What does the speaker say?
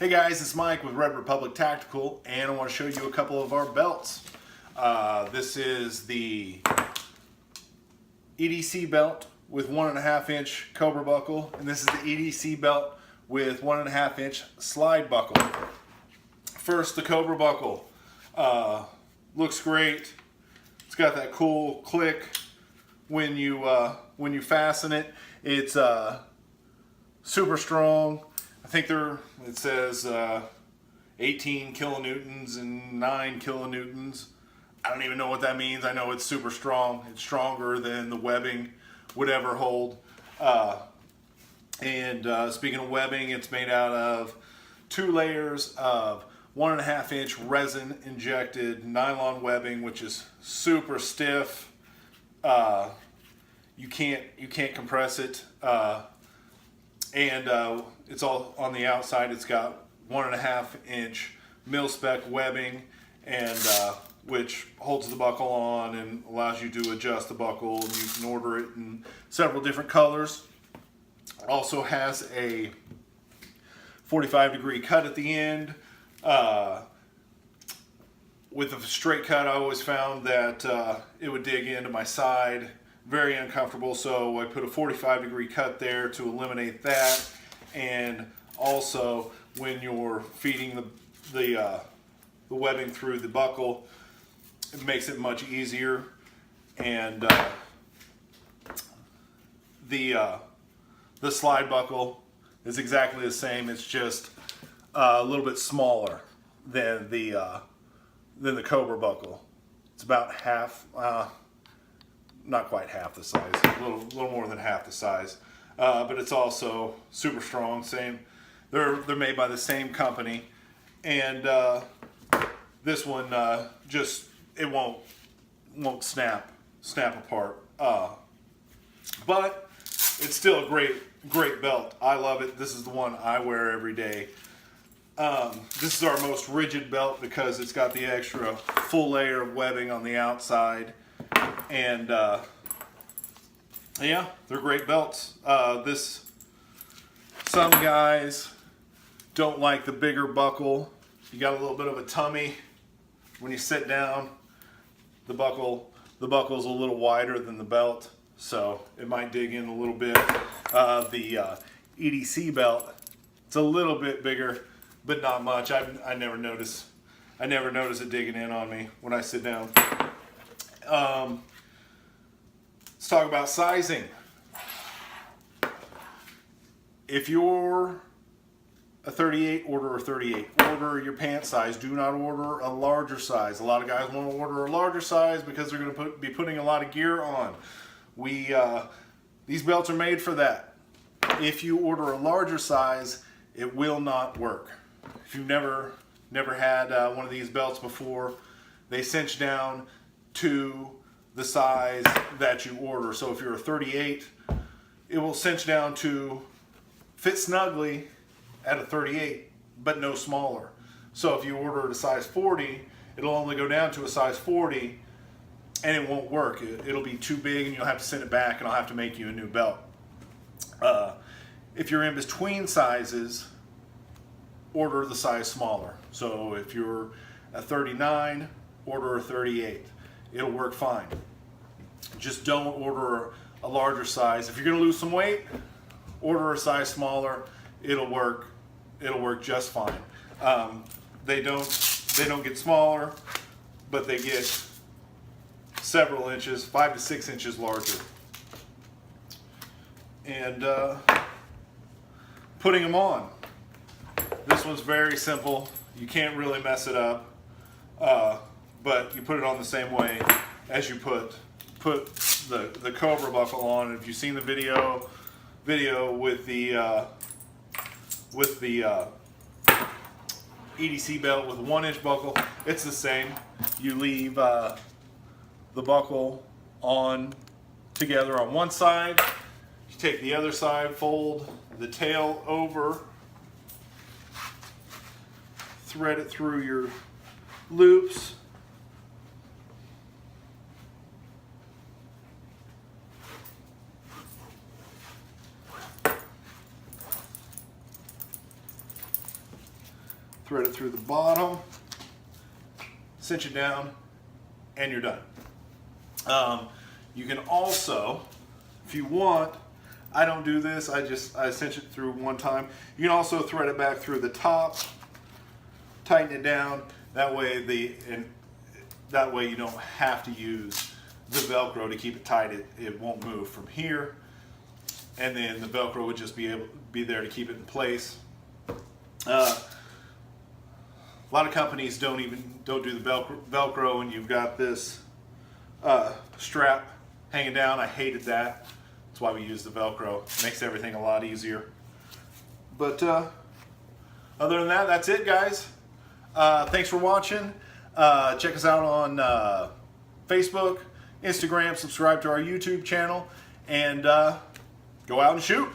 Hey guys, it's Mike with Republic Tactical, and I want to show you a couple of our belts. This is the EDC belt with 1.5 inch Cobra buckle, and this is the EDC belt with 1.5 inch slide buckle. First, the Cobra buckle. Looks great. It's got that cool click when you fasten it. It's super strong. I think it says 18 kilonewtons and 9 kilonewtons. I don't even know what that means. I know it's super strong. It's stronger than the webbing would ever hold. Speaking of webbing, it's made out of 2 layers of 1.5 inch resin injected nylon webbing, which is super stiff. You can't compress it. It's all on the outside. It's got 1.5 inch mil-spec webbing, and which holds the buckle on and allows you to adjust the buckle. And you can order it in several different colors. Also has a 45-degree cut at the end. With a straight cut, I always found that it would dig into my side. Very uncomfortable, so I put a 45-degree cut there to eliminate that. And also, when you're feeding the webbing through the buckle, it makes it much easier. And the slide buckle is exactly the same. It's just a little bit smaller than the Cobra buckle. It's about half. Not quite half the size, a little more than half the size, but it's also super strong. Same, they're made by the same company, and this one it won't snap apart. But it's still a great belt. I love it. This is the one I wear every day. This is our most rigid belt because it's got the extra full layer of webbing on the outside. And yeah, they're great belts. Some guys don't like the bigger buckle. You got a little bit of a tummy when you sit down. The buckle's a little wider than the belt, so it might dig in a little bit. The EDC belt, it's a little bit bigger, but not much. I never notice it digging in on me when I sit down. Let's talk about sizing. If you're a 38, order a 38. Order your pant size. Do not order a larger size. A lot of guys want to order a larger size because they're going to be putting a lot of gear on. These belts are made for that. If you order a larger size, it will not work. If you've never had one of these belts before, they cinch down to the size that you order. So if you're a 38, it will cinch down to fit snugly at a 38, but no smaller. So if you order a size 40, it'll only go down to a size 40, and it won't work. It'll be too big, and you'll have to send it back, and I'll have to make you a new belt. If you're in between sizes, order the size smaller. So if you're a 39, order a 38. It'll work fine. Just don't order a larger size. If you're going to lose some weight, order a size smaller. It'll work just fine. They don't get smaller, but they get several inches, 5 to 6 inches larger. And putting them on. This one's very simple. You can't really mess it up. But you put it on the same way as you put the Cobra buckle on. If you've seen the video with the EDC belt with a 1-inch buckle, it's the same. You leave the buckle on together on one side. You take the other side, fold the tail over, thread it through your loops. thread it through the bottom, cinch it down, and you're done. You can also, if you want, I don't do this, I cinch it through one time. You can also thread it back through the top, tighten it down. That way you don't have to use the Velcro to keep it tight. It won't move from here, and then the Velcro would just be there to keep it in place. A lot of companies don't do the Velcro, and you've got this strap hanging down. I hated that. That's why we use the Velcro. It makes everything a lot easier. But other than that, that's it, guys. Thanks for watching. Check us out on Facebook, Instagram, subscribe to our YouTube channel, and go out and shoot.